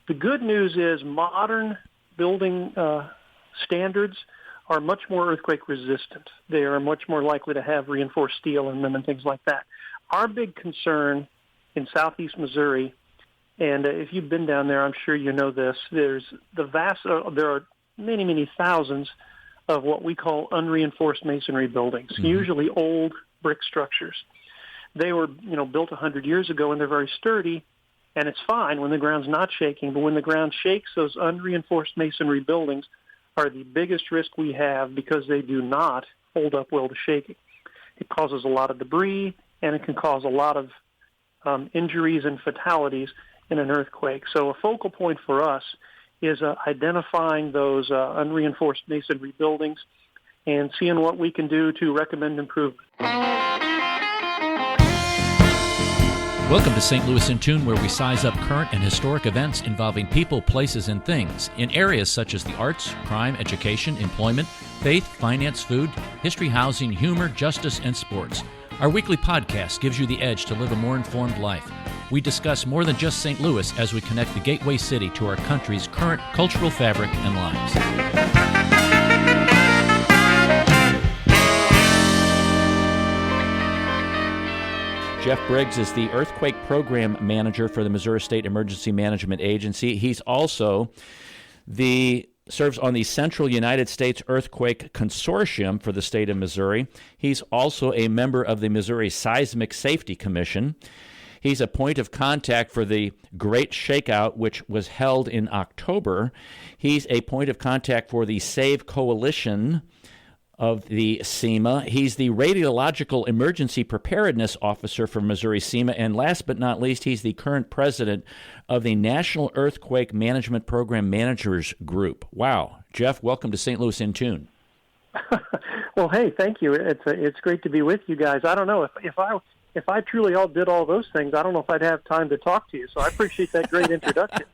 The good news is modern building standards are much more earthquake resistant. They are much more likely to have reinforced steel in them and things like that. Our big concern in southeast Missouri, and if you've been down there, I'm sure you know this, there are many, many thousands of what we call unreinforced masonry buildings, usually old brick structures. They were, built 100 years ago, and they're very sturdy, and it's fine when the ground's not shaking. But when the ground shakes, those unreinforced masonry buildings are the biggest risk we have because they do not hold up well to shaking. It causes a lot of debris, and it can cause a lot of injuries and fatalities in an earthquake. So a focal point for us is identifying those unreinforced masonry buildings and seeing what we can do to recommend improvement. Welcome to St. Louis in Tune, where we size up current and historic events involving people, places, and things in areas such as the arts, crime, education, employment, faith, finance, food, history, housing, humor, justice, and sports. Our weekly podcast gives you the edge to live a more informed life. We discuss more than just St. Louis as we connect the gateway city to our country's current cultural fabric and lives. Jeff Briggs is the Earthquake Program Manager for the Missouri State Emergency Management Agency. He's also serves on the Central United States Earthquake Consortium for the state of Missouri. He's also a member of the Missouri Seismic Safety Commission. He's a point of contact for the Great Shakeout, which was held in October. He's a point of contact for the SAVE Coalition of the SEMA. He's the Radiological Emergency Preparedness Officer for Missouri SEMA. And last but not least, he's the current president of the National Earthquake Management Program Managers Group. Wow. Jeff, welcome to St. Louis in Tune. Well, hey, thank you. It's great to be with you guys. I don't know, if I truly did all those things, I don't know if I'd have time to talk to you. So I appreciate that great introduction.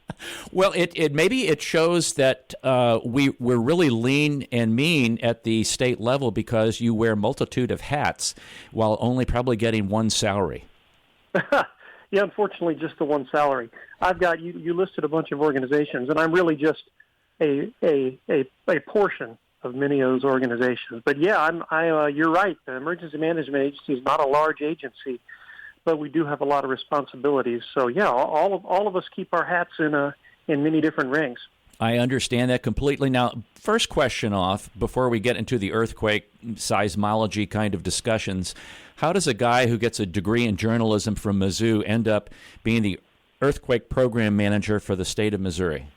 Well, maybe it shows that we're really lean and mean at the state level because you wear a multitude of hats while only probably getting one salary. Yeah, unfortunately, just the one salary. I've got you listed a bunch of organizations, and I'm really just a portion of many of those organizations. But yeah, you're right. The Emergency Management Agency is not a large agency, but we do have a lot of responsibilities. So yeah, all of us keep our hats in many different rings. I understand that completely. Now, first question off, before we get into the earthquake seismology kind of discussions, how does a guy who gets a degree in journalism from Mizzou end up being the Earthquake Program Manager for the state of Missouri?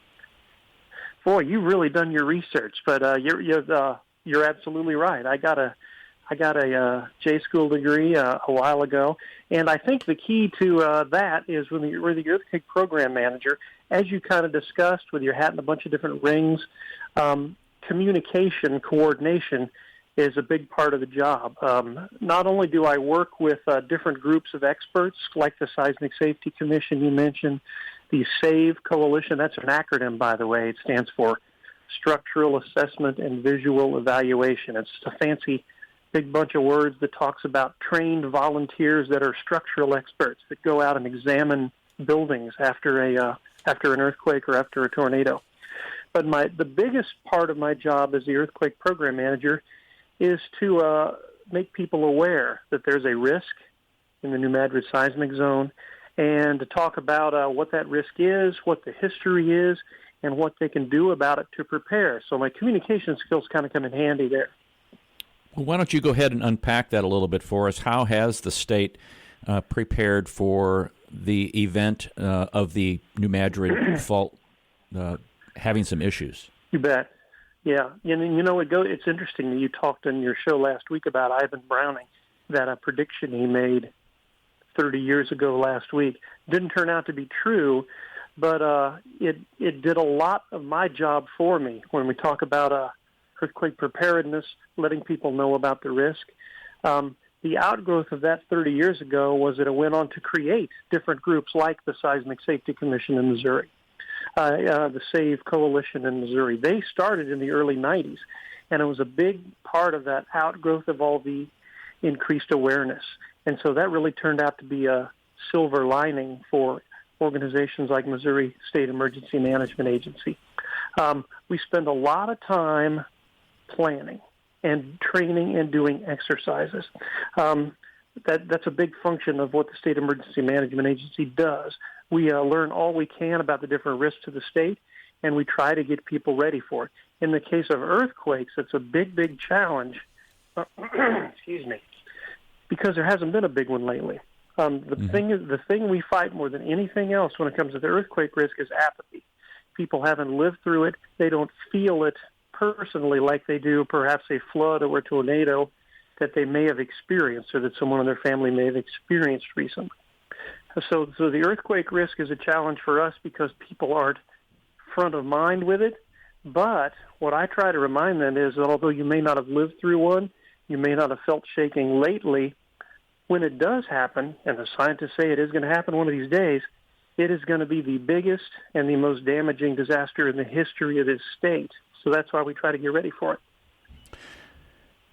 Boy, you've really done your research, but you're absolutely right. I got a J school degree a while ago, and I think the key to that is when you're the Earthquake Program Manager, as you kind of discussed with your hat in a bunch of different rings, communication, coordination is a big part of the job. Not only do I work with different groups of experts, like the Seismic Safety Commission you mentioned, the SAVE Coalition, that's an acronym, by the way. It stands for Structural Assessment and Visual Evaluation. It's a fancy big bunch of words that talks about trained volunteers that are structural experts that go out and examine buildings after an earthquake or after a tornado. But the biggest part of my job as the Earthquake Program Manager is to make people aware that there's a risk in the New Madrid seismic zone, and to talk about what that risk is, what the history is, and what they can do about it to prepare. So my communication skills kind of come in handy there. Well, why don't you go ahead and unpack that a little bit for us? How has the state prepared for the event of the New Madrid fault having some issues? You bet. Yeah. It's interesting that you talked on your show last week about Ivan Browning, that prediction he made 30 years ago last week. Didn't turn out to be true, but it did a lot of my job for me when we talk about earthquake preparedness, letting people know about the risk. The outgrowth of that 30 years ago was that it went on to create different groups like the Seismic Safety Commission in Missouri, the SAVE Coalition in Missouri. They started in the early 90s, and it was a big part of that outgrowth of all the increased awareness. And so that really turned out to be a silver lining for organizations like Missouri State Emergency Management Agency. We spend a lot of time planning and training and doing exercises. That's a big function of what the State Emergency Management Agency does. We learn all we can about the different risks to the state, and we try to get people ready for it. In the case of earthquakes, it's a big, big challenge. Excuse me, because there hasn't been a big one lately. The thing we fight more than anything else when it comes to the earthquake risk is apathy. People haven't lived through it. They don't feel it personally like they do perhaps a flood or a tornado that they may have experienced or that someone in their family may have experienced recently. So the earthquake risk is a challenge for us because people aren't front of mind with it. But what I try to remind them is that although you may not have lived through one, you may not have felt shaking lately, when it does happen, and the scientists say it is going to happen one of these days, it is going to be the biggest and the most damaging disaster in the history of this state. So that's why we try to get ready for it.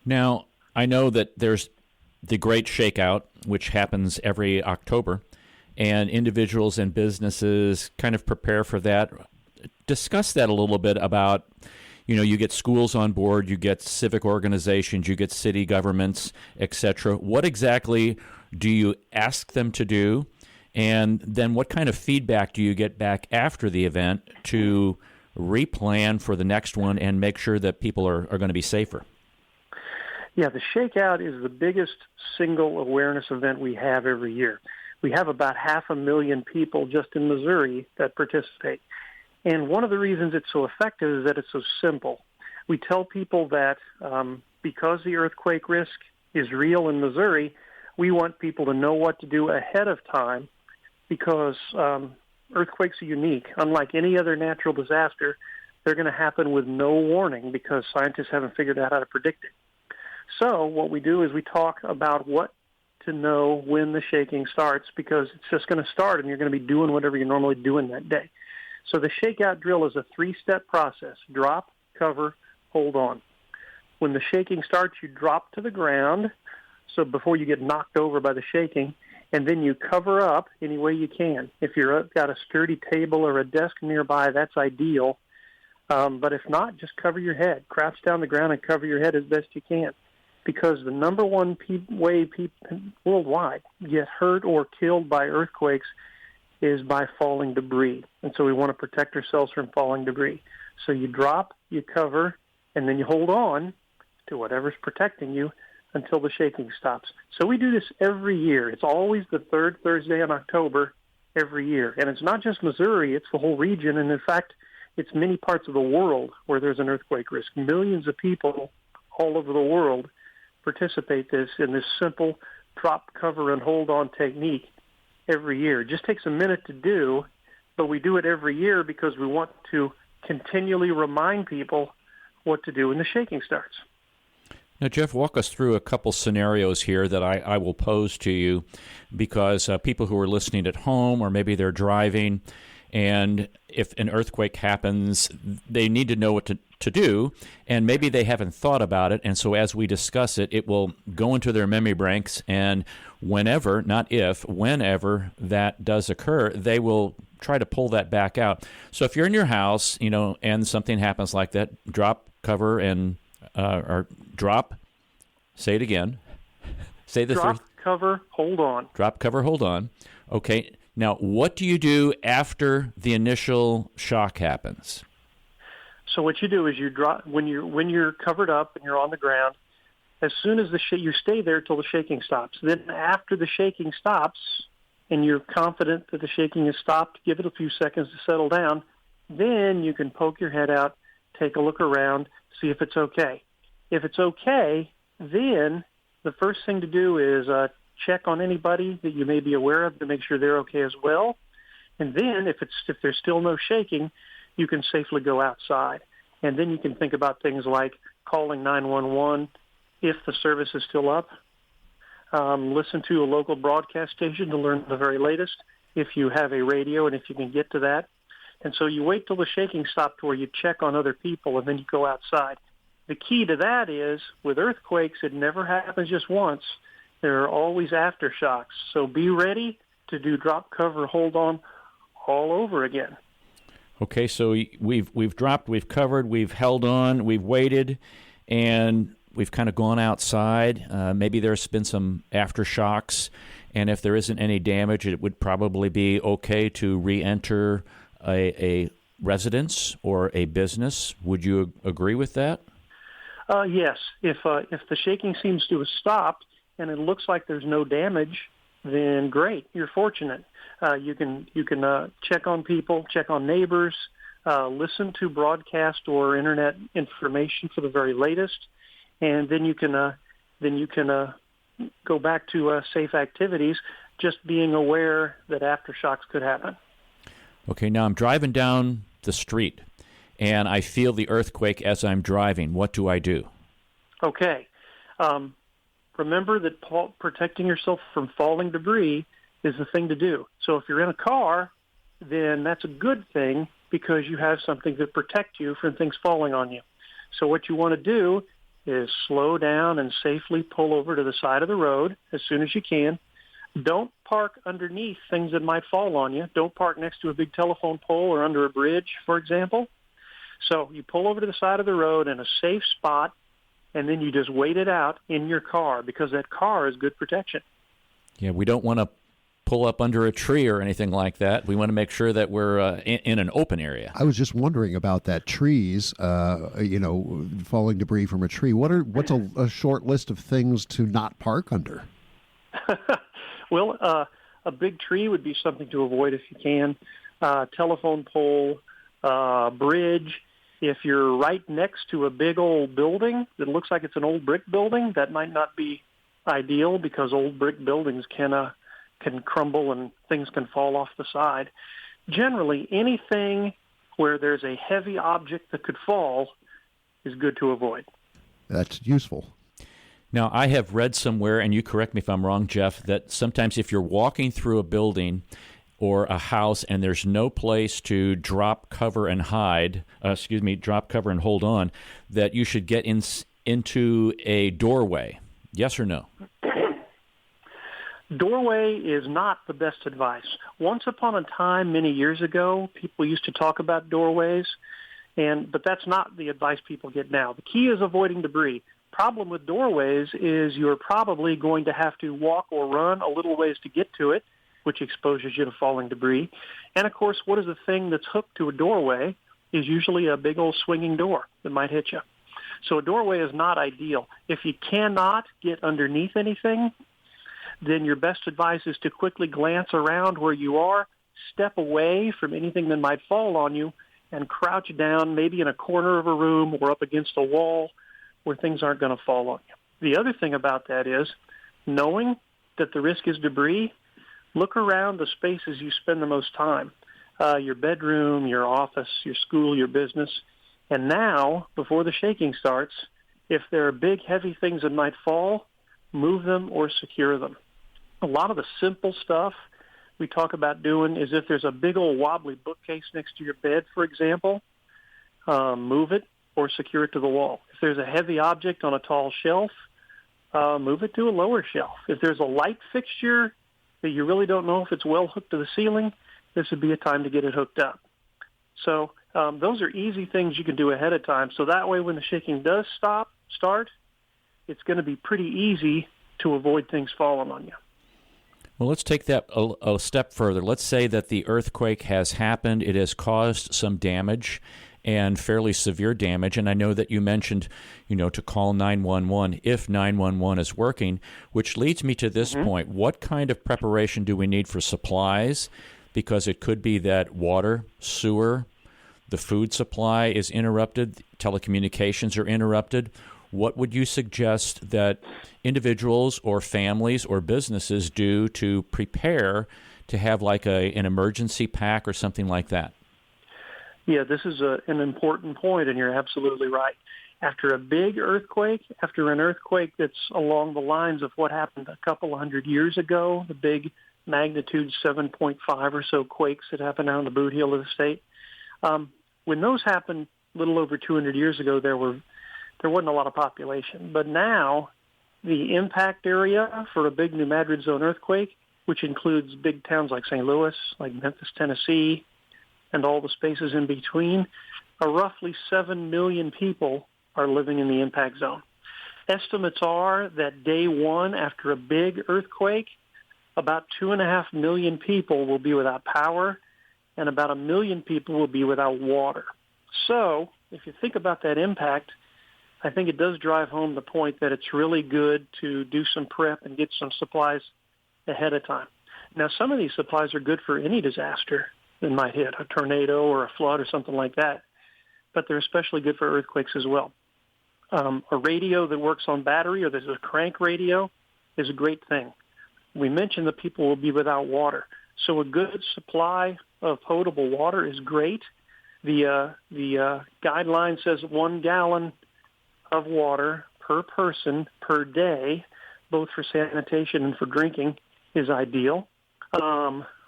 Now, I know that there's the Great Shakeout, which happens every October, and individuals and businesses kind of prepare for that. Discuss that a little bit about, you get schools on board, you get civic organizations, you get city governments, etc. What exactly do you ask them to do? And then what kind of feedback do you get back after the event to replan for the next one and make sure that people are going to be safer? Yeah, the Shakeout is the biggest single awareness event we have every year. We have about 500,000 people just in Missouri that participate. And one of the reasons it's so effective is that it's so simple. We tell people that because the earthquake risk is real in Missouri, we want people to know what to do ahead of time because earthquakes are unique. Unlike any other natural disaster, they're going to happen with no warning because scientists haven't figured out how to predict it. So what we do is we talk about what to know when the shaking starts because it's just going to start and you're going to be doing whatever you're normally doing that day. So the shakeout drill is a 3-step process: drop, cover, hold on. When the shaking starts, you drop to the ground, so before you get knocked over by the shaking, and then you cover up any way you can. If you've got a sturdy table or a desk nearby, that's ideal. But if not, just cover your head. Crouch down the ground and cover your head as best you can. Because the number one way people worldwide get hurt or killed by earthquakes is by falling debris. And so we want to protect ourselves from falling debris. So you drop, you cover, and then you hold on to whatever's protecting you until the shaking stops. So we do this every year. It's always the third Thursday in October every year. And it's not just Missouri, it's the whole region. And in fact, it's many parts of the world where there's an earthquake risk. Millions of people all over the world participate in this simple drop, cover, and hold on technique every year. It just takes a minute to do, but we do it every year because we want to continually remind people what to do when the shaking starts. Now, Jeff, walk us through a couple scenarios here that I will pose to you because people who are listening at home or maybe they're driving, and if an earthquake happens, they need to know what to do, and maybe they haven't thought about it, and so as we discuss it, it will go into their memory banks, and whenever, not if, whenever that does occur, they will try to pull that back out. So if you're in your house, and something happens like that, drop, cover, and or drop, say it again. Say the drop, cover, hold on. Drop, cover, hold on. Okay. Now, what do you do after the initial shock happens? So what you do is you drop when you're covered up and you're on the ground. As soon as you stay there till the shaking stops. Then after the shaking stops, and you're confident that the shaking has stopped, give it a few seconds to settle down. Then you can poke your head out, take a look around, see if it's okay. If it's okay, then the first thing to do is check on anybody that you may be aware of to make sure they're okay as well. And then if there's still no shaking, you can safely go outside. And then you can think about things like calling 911 if the service is still up. Listen to a local broadcast station to learn the very latest if you have a radio and if you can get to that. And so you wait till the shaking stops to where you check on other people and then you go outside. The key to that is with earthquakes, it never happens just once. There are always aftershocks. So be ready to do drop, cover, hold on all over again. Okay, so we've dropped, we've covered, we've held on, we've waited, and we've kind of gone outside. Maybe there's been some aftershocks, and if there isn't any damage, it would probably be okay to re-enter a residence or a business. Would you agree with that? Yes. If the shaking seems to have stopped and it looks like there's no damage, then great. You're fortunate. You can check on people, check on neighbors, listen to broadcast or internet information for the very latest, and then you can go back to safe activities, just being aware that aftershocks could happen. Okay, now I'm driving down the street, and I feel the earthquake as I'm driving. What do I do? Okay. Remember that protecting yourself from falling debris is the thing to do. So if you're in a car, then that's a good thing because you have something to protect you from things falling on you. So what you want to do is slow down and safely pull over to the side of the road as soon as you can. Don't park underneath things that might fall on you. Don't park next to a big telephone pole or under a bridge, for example. So you pull over to the side of the road in a safe spot, and then you just wait it out in your car because that car is good protection. Yeah, we don't want to pull up under a tree or anything like that. We want to make sure that we're in an open area. I was just wondering about that trees, falling debris from a tree. What's a short list of things to not park under? Well, a big tree would be something to avoid if you can. Telephone pole, bridge. If you're right next to a big old building that looks like it's an old brick building, that might not be ideal because old brick buildings can crumble and things can fall off the side. Generally, anything where there's a heavy object that could fall is good to avoid. That's useful. Now, I have read somewhere, and you correct me if I'm wrong, Jeff, that sometimes if you're walking through a building or a house and there's no place to drop cover and drop cover and hold on, that you should get into a doorway. Yes or no? Doorway is not the best advice. Once upon a time, many years ago, people used to talk about doorways, but that's not the advice people get now. The key is avoiding debris. Problem with doorways is you're probably going to have to walk or run a little ways to get to it, which exposes you to falling debris. And, of course, what is the thing that's hooked to a doorway is usually a big old swinging door that might hit you. So a doorway is not ideal. If you cannot get underneath anything, then your best advice is to quickly glance around where you are, step away from anything that might fall on you, and crouch down maybe in a corner of a room or up against a wall where things aren't going to fall on you. The other thing about that is knowing that the risk is debris, look around the spaces you spend the most time, your bedroom, your office, your school, your business. And now, before the shaking starts, if there are big, heavy things that might fall, move them or secure them. A lot of the simple stuff we talk about doing is if there's a big old wobbly bookcase next to your bed, for example, move it or secure it to the wall. If there's a heavy object on a tall shelf, move it to a lower shelf. If there's a light fixture that you really don't know if it's well hooked to the ceiling, this would be a time to get it hooked up. So those are easy things you can do ahead of time. So that way when the shaking does start, it's going to be pretty easy to avoid things falling on you. Well, let's take that a step further. Let's say that the earthquake has happened. It has caused some damage and fairly severe damage. And I know that you mentioned, to call 911 if 911 is working, which leads me to this point. What kind of preparation do we need for supplies? Because it could be that water, sewer, the food supply is interrupted, telecommunications are interrupted. What would you suggest that individuals or families or businesses do to prepare to have like an emergency pack or something like that? Yeah, this is an important point, and you're absolutely right. After a big earthquake, after an earthquake that's along the lines of what happened a couple 100 years ago, the big magnitude 7.5 or so quakes that happened out in the boot heel of the state, when those happened a little over 200 years ago, there wasn't a lot of population. But now the impact area for a big New Madrid zone earthquake which includes big towns like St. Louis, like Memphis, Tennessee, and all the spaces in between, roughly 7 million people are living in the impact zone. Estimates are that day one after a big earthquake, about 2.5 million people will be without power, and about 1 million people will be without water. So if you think about that impact, I think it does drive home the point that it's really good to do some prep and get some supplies ahead of time. Now, some of these supplies are good for any disaster that might hit, a tornado or a flood or something like that, but they're especially good for earthquakes as well. A radio that works on battery, or there's a crank radio, is a great thing. We mentioned that people will be without water, so a good supply of potable water is great. The guideline says 1 gallon of water per person per day, both for sanitation and for drinking, is ideal.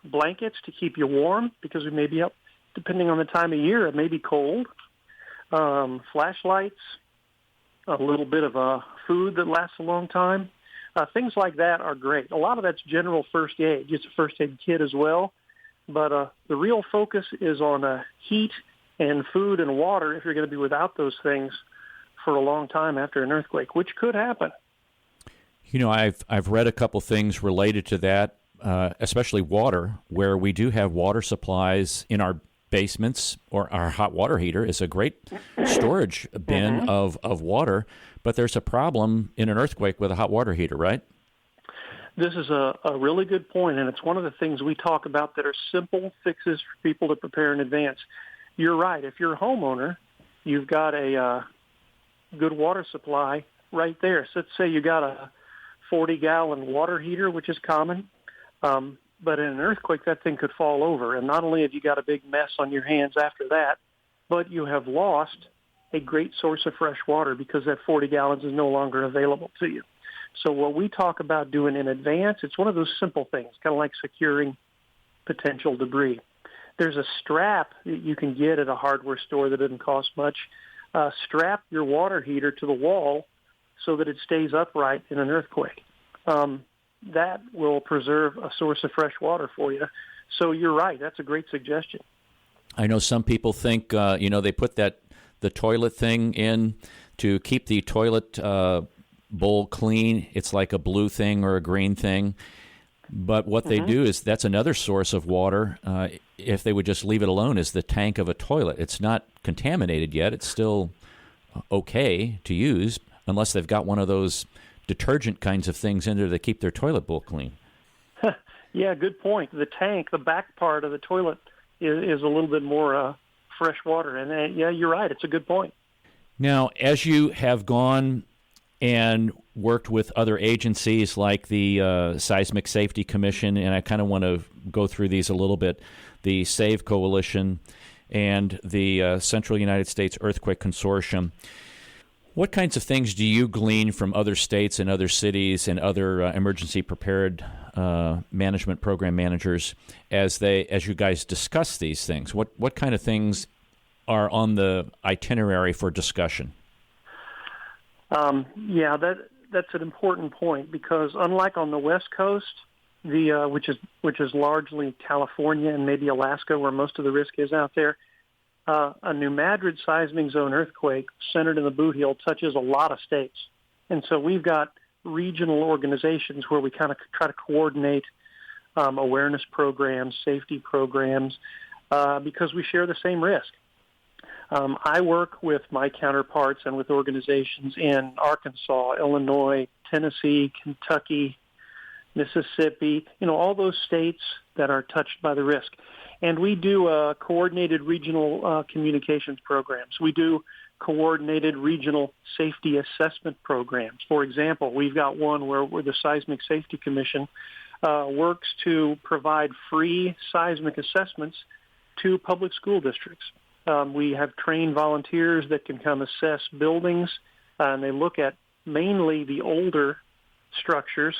Blankets to keep you warm, because we may be up, depending on the time of year, it may be cold. Flashlights, a little bit of food that lasts a long time. Things like that are great. A lot of that's general first aid. It's a first aid kit as well. But the real focus is on heat and food and water if you're going to be without those things for a long time after an earthquake, which could happen. You know, I've read a couple things related to that, especially water, where we do have water supplies in our basements, or our hot water heater is a great storage bin of water, but there's a problem in an earthquake with a hot water heater, right? This is a really good point, and it's one of the things we talk about that are simple fixes for people to prepare in advance. You're right. If you're a homeowner, you've got a good water supply right there. So let's say you got a 40-gallon water heater, which is common, but in an earthquake, that thing could fall over. And not only have you got a big mess on your hands after that, but you have lost a great source of fresh water because that 40 gallons is no longer available to you. So what we talk about doing in advance, it's one of those simple things, kind of like securing potential debris. There's a strap that you can get at a hardware store that doesn't cost much. Strap your water heater to the wall so that it stays upright in an earthquake. That will preserve a source of fresh water for you. So you're right. That's a great suggestion. I know some people think, they put the toilet thing in to keep the toilet bowl clean. It's like a blue thing or a green thing. But what they do is, that's another source of water. If they would just leave it alone, is the tank of a toilet. It's not contaminated yet. It's still okay to use, unless they've got one of those detergent kinds of things in there that keep their toilet bowl clean. Yeah, good point. The tank, the back part of the toilet, is a little bit more fresh water. And yeah, you're right. It's a good point. Now, as you have gone and worked with other agencies like the Seismic Safety Commission, and I kind of want to go through these a little bit, the SAVE Coalition and the Central United States Earthquake Consortium, what kinds of things do you glean from other states and other cities and other emergency prepared management program managers as you guys discuss these things? What kind of things are on the itinerary for discussion? Yeah, that's an important point, because unlike on the West Coast, which is largely California and maybe Alaska, where most of the risk is out there, a New Madrid seismic zone earthquake centered in the Boot Heel touches a lot of states. And so we've got regional organizations where we kind of try to coordinate awareness programs, safety programs, because we share the same risk. I work with my counterparts and with organizations in Arkansas, Illinois, Tennessee, Kentucky, Mississippi, all those states that are touched by the risk. And we do coordinated regional communications programs. We do coordinated regional safety assessment programs. For example, we've got one where the Seismic Safety Commission works to provide free seismic assessments to public school districts. We have trained volunteers that can come assess buildings, and they look at mainly the older structures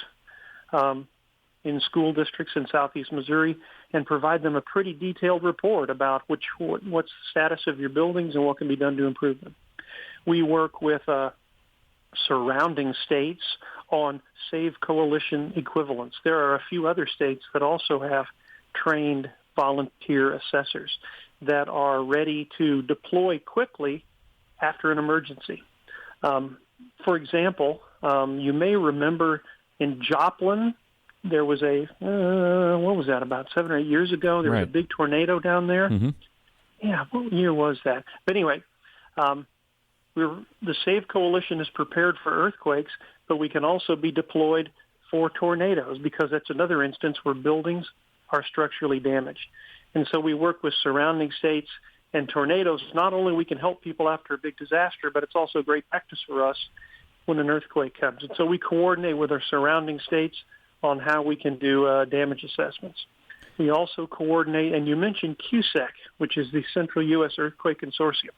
in school districts in southeast Missouri, and provide them a pretty detailed report about what's the status of your buildings and what can be done to improve them. We work with surrounding states on Save Coalition equivalents. There are a few other states that also have trained volunteer assessors that are ready to deploy quickly after an emergency. For example, you may remember in Joplin, there was what was that, about 7 or 8 years ago? There was a big tornado down there. Mm-hmm. Yeah, what year was that? But anyway, the Save Coalition is prepared for earthquakes, but we can also be deployed for tornadoes because that's another instance where buildings are structurally damaged. And so we work with surrounding states and tornadoes. Not only we can help people after a big disaster, but it's also great practice for us when an earthquake comes. And so we coordinate with our surrounding states on how we can do damage assessments. We also coordinate, and you mentioned QSEC, which is the Central U.S. Earthquake Consortium.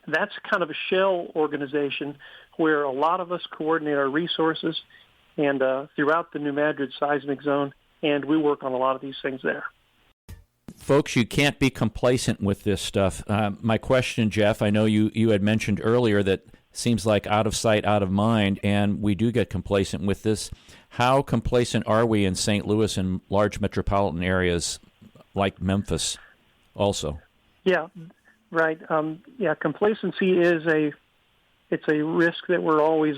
That's kind of a shell organization where a lot of us coordinate our resources and throughout the New Madrid seismic zone, and we work on a lot of these things there. Folks, you can't be complacent with this stuff. My question, Jeff, I know you had mentioned earlier that seems like out of sight, out of mind, and we do get complacent with this. How complacent are we in St. Louis and large metropolitan areas like Memphis also? Yeah, right. Complacency is a risk that we're always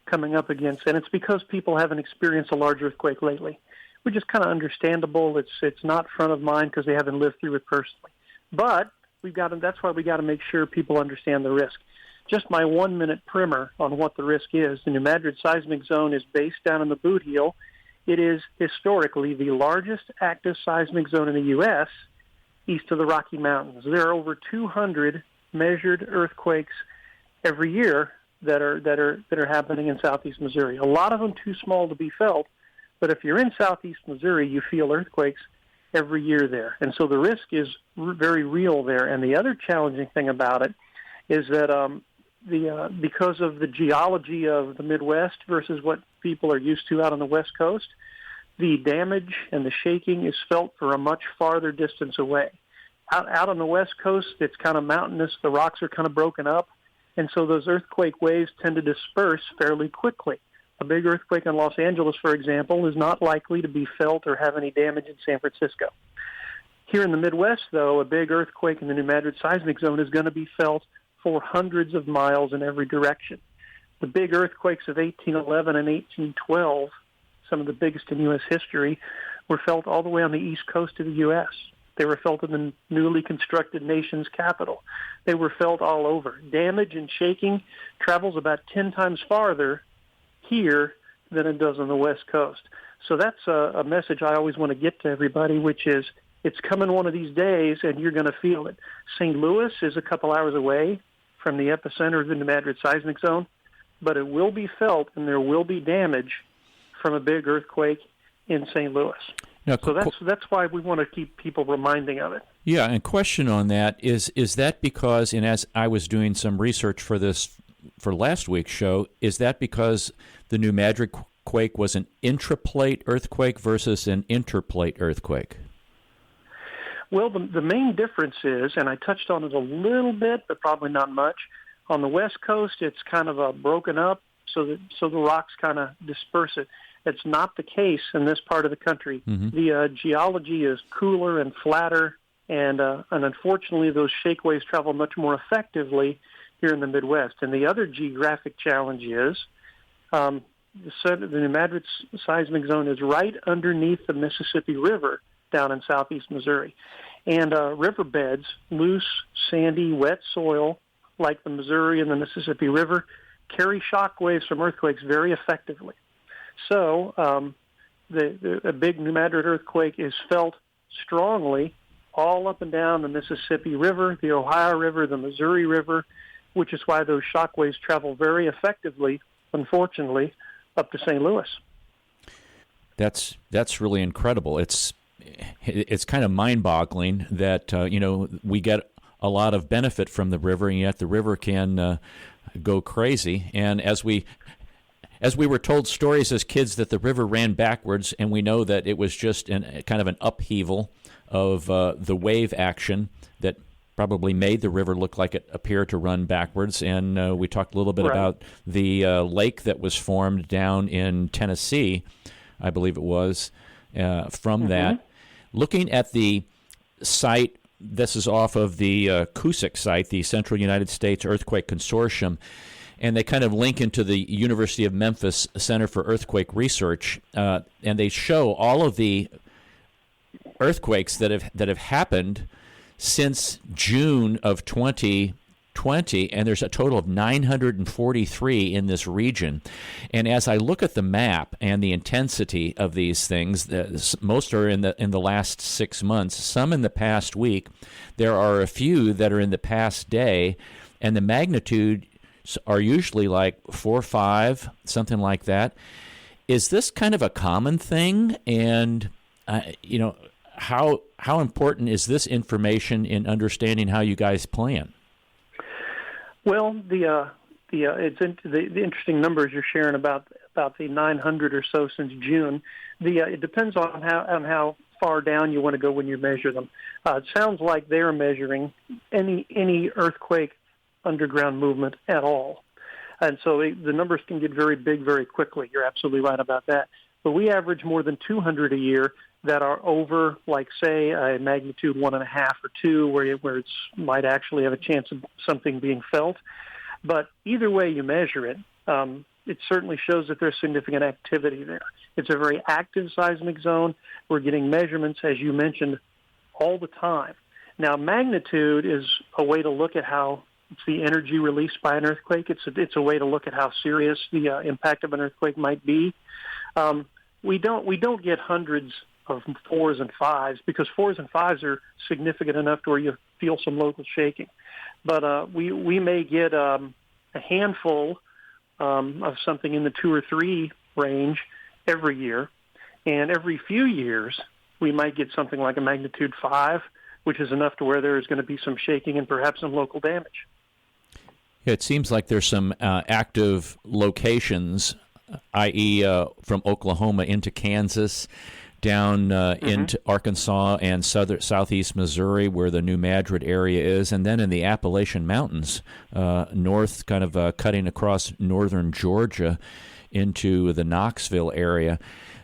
coming up against, and it's because people haven't experienced a large earthquake lately, which is kind of understandable. It's not front of mind because they haven't lived through it personally. But that's why we got to make sure people understand the risk. Just my 1-minute primer on what the risk is. The New Madrid seismic zone is based down in the Boot Heel. It is historically the largest active seismic zone in the U.S. east of the Rocky Mountains. There are over 200 measured earthquakes every year that are happening in southeast Missouri. A lot of them too small to be felt, but if you're in southeast Missouri, you feel earthquakes every year there. And so the risk is very real there. And the other challenging thing about it is that because of the geology of the Midwest versus what people are used to out on the West Coast, the damage and the shaking is felt for a much farther distance away. Out on the West Coast, it's kind of mountainous. The rocks are kind of broken up, and so those earthquake waves tend to disperse fairly quickly. A big earthquake in Los Angeles, for example, is not likely to be felt or have any damage in San Francisco. Here in the Midwest, though, a big earthquake in the New Madrid seismic zone is going to be felt for hundreds of miles in every direction. The big earthquakes of 1811 and 1812, some of the biggest in U.S. history, were felt all the way on the east coast of the U.S. They were felt in the newly constructed nation's capital. They were felt all over. Damage and shaking travels about 10 times farther here than it does on the West Coast. So that's a message I always want to get to everybody, which is it's coming one of these days and you're going to feel it. St. Louis is a couple hours away from the epicenter of the New Madrid seismic zone, but it will be felt and there will be damage from a big earthquake in St. Louis. Now, so that's why we want to keep people reminding of it. Yeah, and question on that is that because, and as I was doing some research for this for last week's show, is that because the New Madrid quake was an intraplate earthquake versus an interplate earthquake? Well, the main difference is, and I touched on it a little bit, but probably not much. On the West Coast, it's kind of broken up, so the rocks kind of disperse it. It's not the case in this part of the country. Mm-hmm. The geology is cooler and flatter, and unfortunately, those shake waves travel much more effectively here in the Midwest. And the other geographic challenge is the New Madrid seismic zone is right underneath the Mississippi River down in southeast Missouri. And riverbeds, loose, sandy, wet soil, like the Missouri and the Mississippi River, carry shock waves from earthquakes very effectively. So a big New Madrid earthquake is felt strongly all up and down the Mississippi River, the Ohio River, the Missouri River, which is why those shock waves travel very effectively, unfortunately, up to St. Louis. That's really incredible. It's kind of mind-boggling that we get a lot of benefit from the river, and yet the river can go crazy. And as we were told stories as kids that the river ran backwards, and we know that it was just kind of an upheaval of the wave action that probably made the river look like it appeared to run backwards. And we talked a little bit about the lake that was formed down in Tennessee, I believe it was, from that. Looking at the site, this is off of the CUSIC site, the Central United States Earthquake Consortium, and they kind of link into the University of Memphis Center for Earthquake Research, and they show all of the earthquakes that have happened since June of 2020, and there's a total of 943 in this region. And as I look at the map and the intensity of these things, most are in the last 6 months, some in the past week. There are a few that are in the past day, and the magnitude are usually like 4 or 5, something like that. Is this kind of a common thing? And how important is this information in understanding how you guys plan? Well, the interesting numbers you're sharing about the 900 or so since June. It depends on how far down you want to go when you measure them. It sounds like they're measuring any earthquake underground movement at all. And so the numbers can get very big very quickly. You're absolutely right about that. But we average more than 200 a year that are over, like, say, a magnitude 1.5 or 2, where it might actually have a chance of something being felt. But either way you measure it, it certainly shows that there's significant activity there. It's a very active seismic zone. We're getting measurements, as you mentioned, all the time. Now, magnitude is a way to look at how it's the energy released by an earthquake. It's a way to look at how serious the impact of an earthquake might be. We don't get hundreds of 4s and 5s because 4s and 5s are significant enough to where you feel some local shaking. But we may get a handful of something in the 2 or 3 range every year. And every few years, we might get something like a magnitude 5, which is enough to where there is going to be some shaking and perhaps some local damage. It seems like there's some active locations, i.e. From Oklahoma into Kansas, down into Arkansas and southeast Missouri, where the New Madrid area is, and then in the Appalachian Mountains, north, kind of cutting across northern Georgia into the Knoxville area,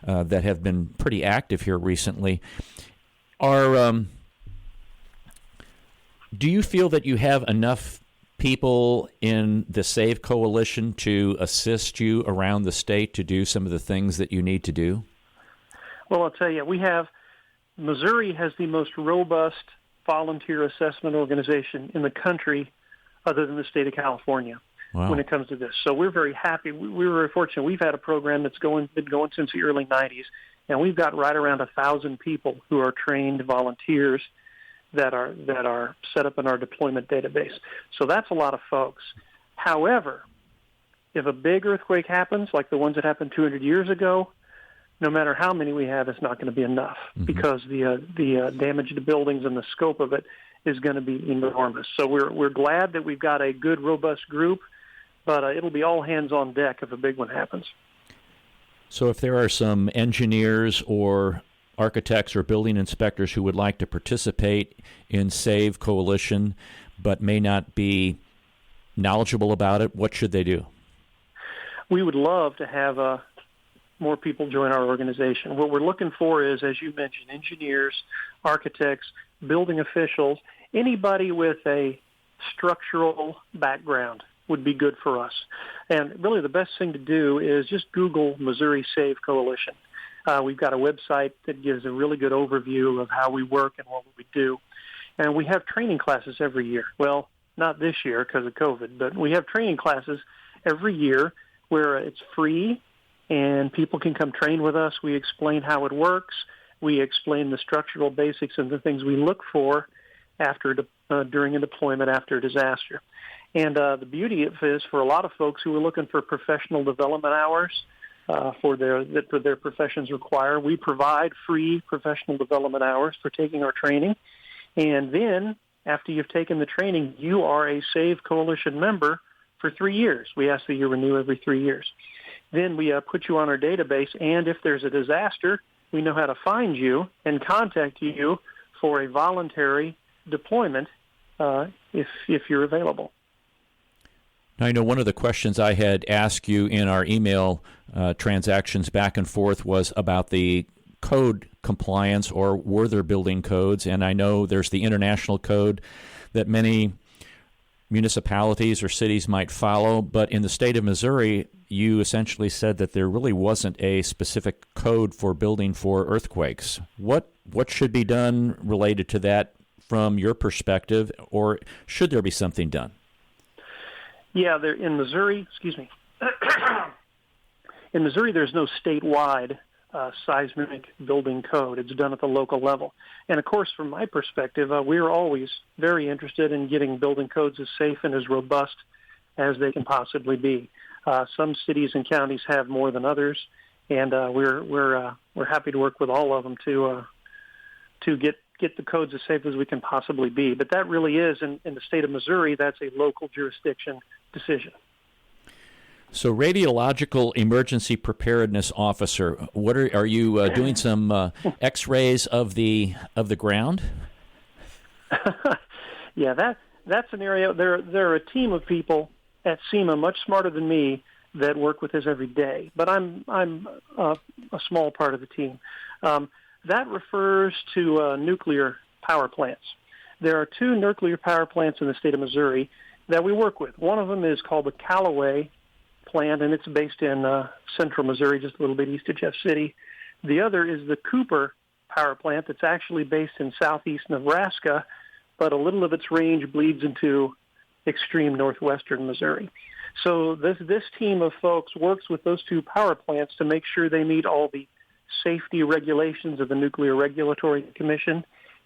that have been pretty active here recently. Do you feel that you have enough people in the SAVE Coalition to assist you around the state to do some of the things that you need to do? Well, I'll tell you, Missouri has the most robust volunteer assessment organization in the country other than the state of California when it comes to this. So we're very happy. We were very fortunate. We've had a program that's been going since the early 90s, and we've got right around 1,000 people who are trained volunteers that are set up in our deployment database. So that's a lot of folks. However, if a big earthquake happens, like the ones that happened 200 years ago, no matter how many we have, it's not going to be enough because the damage to buildings and the scope of it is going to be enormous. So we're glad that we've got a good, robust group, but it'll be all hands on deck if a big one happens. So if there are some engineers or architects or building inspectors who would like to participate in SAVE Coalition but may not be knowledgeable about it, what should they do? We would love to have more people join our organization. What we're looking for is, as you mentioned, engineers, architects, building officials, anybody with a structural background would be good for us. And really the best thing to do is just Google Missouri SAVE Coalition. We've got a website that gives a really good overview of how we work and what we do. And we have training classes every year. Well, not this year because of COVID, but we have training classes every year where it's free and people can come train with us. We explain how it works. We explain the structural basics and the things we look for during a deployment after a disaster. And the beauty of it is for a lot of folks who are looking for professional development hours that their professions require, we provide free professional development hours for taking our training. And then after you've taken the training, you are a SAVE Coalition member for 3 years. We ask that you renew every 3 years. Then we put you on our database, and if there's a disaster, we know how to find you and contact you for a voluntary deployment if you're available. Now, I know one of the questions I had asked you in our email transactions back and forth was about the code compliance, or were there building codes? And I know there's the international code that many municipalities or cities might follow, but in the state of Missouri, you essentially said that there really wasn't a specific code for building for earthquakes. What should be done related to that from your perspective, or should there be something done? Yeah, in Missouri, in Missouri, there's no statewide seismic building code. It's done at the local level. And of course, from my perspective, we're always very interested in getting building codes as safe and as robust as they can possibly be. Some cities and counties have more than others, and we're happy to work with all of them to get the codes as safe as we can possibly be. But that really is, in the state of Missouri, that's a local jurisdiction decision. So, radiological emergency preparedness officer, what are you doing? Some X-rays of the ground? Yeah, that's an area. There are a team of people at SEMA much smarter than me that work with this every day. But I'm a small part of the team. That refers to nuclear power plants. There are 2 nuclear power plants in the state of Missouri that we work with. One of them is called the Callaway plant, and it's based in central Missouri, just a little bit east of Jeff City. The other is the Cooper power plant that's actually based in southeast Nebraska, but a little of its range bleeds into extreme northwestern Missouri. So this team of folks works with those 2 power plants to make sure they meet all the safety regulations of the Nuclear Regulatory Commission,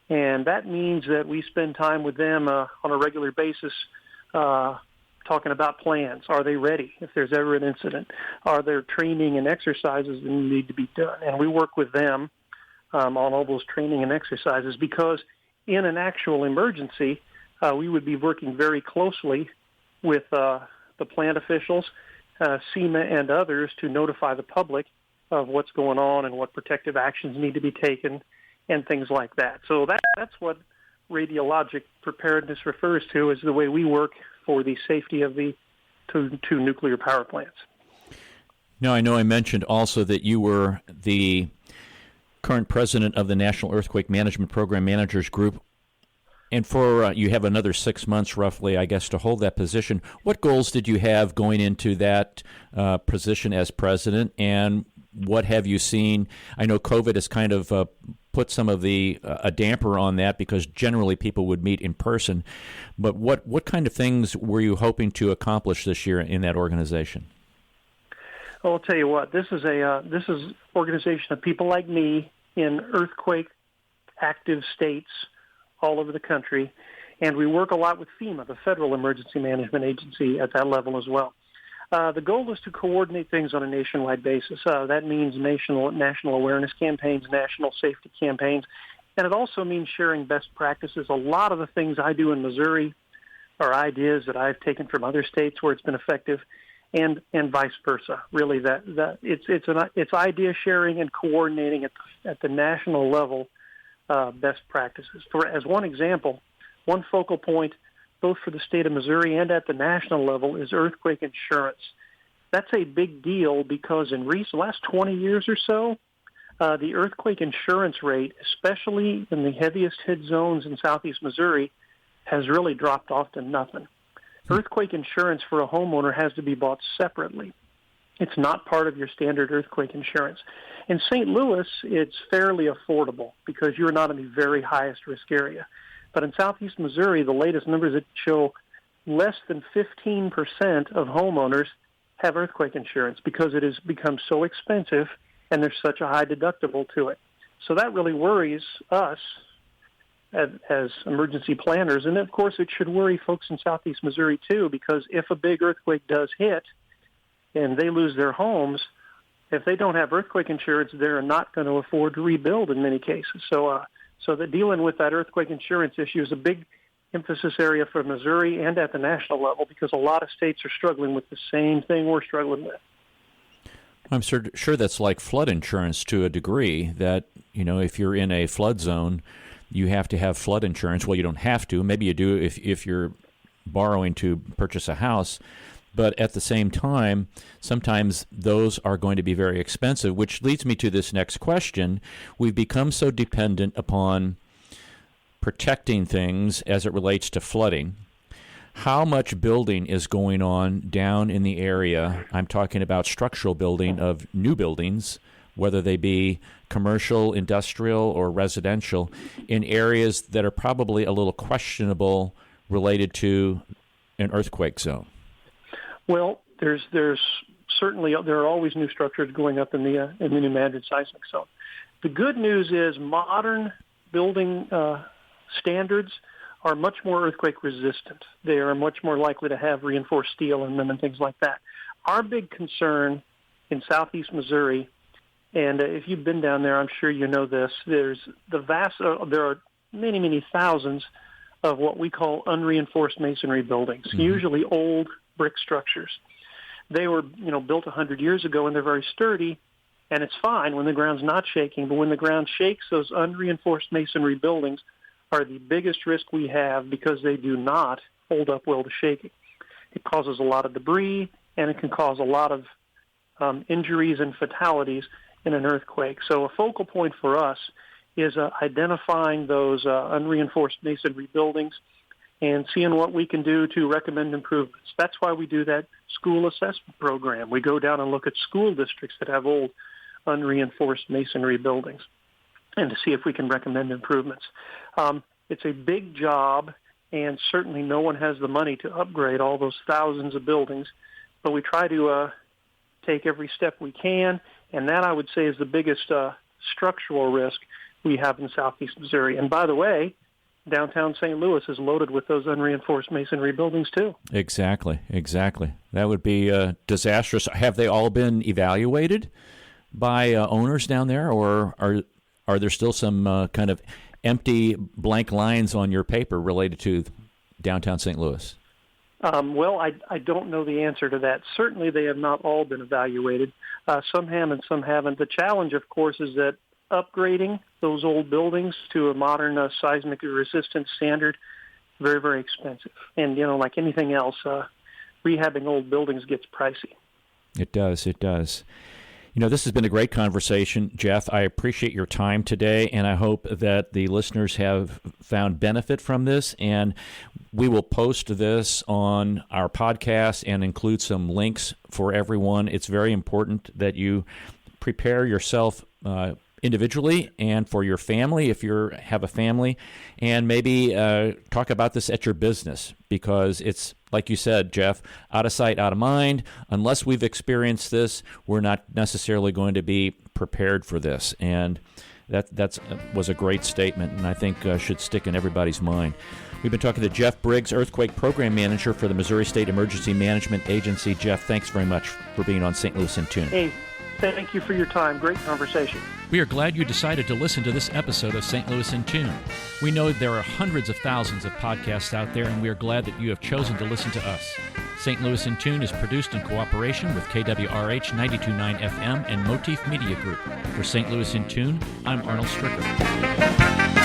and that means that we spend time with them on a regular basis talking about plans. Are they ready if there's ever an incident? Are there training and exercises that need to be done? And we work with them on all those training and exercises, because in an actual emergency, we would be working very closely with the plant officials, SEMA and others, to notify the public of what's going on and what protective actions need to be taken and things like that. So that's what radiologic preparedness refers to, is the way we work for the safety of the two nuclear power plants. Now, I know I mentioned also that you were the current president of the National Earthquake Management Program Managers Group, and for you have another 6 months roughly, I guess, to hold that position. What goals did you have going into that position as president, and what have you seen? I know COVID has kind of put some of a damper on that, because generally people would meet in person. But what kind of things were you hoping to accomplish this year in that organization? Well, I'll tell you what. This is an organization of people like me in earthquake active states all over the country, and we work a lot with FEMA, the Federal Emergency Management Agency, at that level as well. The goal is to coordinate things on a nationwide basis. That means national awareness campaigns, national safety campaigns, and it also means sharing best practices. A lot of the things I do in Missouri are ideas that I've taken from other states where it's been effective, and vice versa. Really, it's idea sharing and coordinating at the national level, best practices. As one example, one focal point, both for the state of Missouri and at the national level, is earthquake insurance. That's a big deal because in the last 20 years or so, the earthquake insurance rate, especially in the heaviest hit zones in southeast Missouri, has really dropped off to nothing. Earthquake insurance for a homeowner has to be bought separately. It's not part of your standard earthquake insurance. In St. Louis, it's fairly affordable because you're not in the very highest risk area. But in southeast Missouri, the latest numbers that show less than 15% of homeowners have earthquake insurance because it has become so expensive and there's such a high deductible to it. So that really worries us as emergency planners. And of course, it should worry folks in southeast Missouri too, because if a big earthquake does hit and they lose their homes, if they don't have earthquake insurance, they're not going to afford to rebuild in many cases. So that dealing with that earthquake insurance issue is a big emphasis area for Missouri and at the national level, because a lot of states are struggling with the same thing we're struggling with. I'm sure that's like flood insurance to a degree, that, if you're in a flood zone, you have to have flood insurance. Well, you don't have to. Maybe you do if you're borrowing to purchase a house. But at the same time, sometimes those are going to be very expensive, which leads me to this next question. We've become so dependent upon protecting things as it relates to flooding. How much building is going on down in the area? I'm talking about structural building of new buildings, whether they be commercial, industrial, or residential, in areas that are probably a little questionable related to an earthquake zone. Well, there's certainly, there are always new structures going up in the new Madrid seismic zone. The good news is modern building standards are much more earthquake resistant. They are much more likely to have reinforced steel in them and things like that. Our big concern in southeast Missouri, and if you've been down there, I'm sure you know this, there are many thousands of what we call unreinforced masonry buildings, usually old brick structures. They were, built 100 years ago, and they're very sturdy, and it's fine when the ground's not shaking. But when the ground shakes, those unreinforced masonry buildings are the biggest risk we have because they do not hold up well to shaking. It causes a lot of debris, and it can cause a lot of injuries and fatalities in an earthquake. So a focal point for us is identifying those unreinforced masonry buildings and seeing what we can do to recommend improvements. That's why we do that school assessment program. We go down and look at school districts that have old unreinforced masonry buildings and to see if we can recommend improvements. It's a big job, and certainly no one has the money to upgrade all those thousands of buildings, but we try to take every step we can, and that, I would say, is the biggest structural risk we have in southeast Missouri. And by the way, downtown St. Louis is loaded with those unreinforced masonry buildings, too. Exactly. That would be disastrous. Have they all been evaluated by owners down there, or are there still some kind of empty blank lines on your paper related to downtown St. Louis? Well, I don't know the answer to that. Certainly they have not all been evaluated. Some have and some haven't. The challenge, of course, is that upgrading those old buildings to a modern seismically resistant standard, very, very expensive. And, like anything else, rehabbing old buildings gets pricey. It does. This has been a great conversation, Jeff. I appreciate your time today, and I hope that the listeners have found benefit from this. And we will post this on our podcast and include some links for everyone. It's very important that you prepare yourself individually and for your family, if you have a family, and maybe talk about this at your business, because it's, like you said, Jeff, out of sight, out of mind. Unless we've experienced this, we're not necessarily going to be prepared for this. And that was a great statement, and I think should stick in everybody's mind. We've been talking to Jeff Briggs, Earthquake Program Manager for the Missouri State Emergency Management Agency. Jeff, thanks very much for being on St. Louis in Tune. Hey, thank you for your time. Great conversation. We are glad you decided to listen to this episode of St. Louis in Tune. We know there are hundreds of thousands of podcasts out there, and we are glad that you have chosen to listen to us. St. Louis in Tune is produced in cooperation with KWRH 92.9 FM and Motif Media Group. For St. Louis in Tune, I'm Arnold Stricker.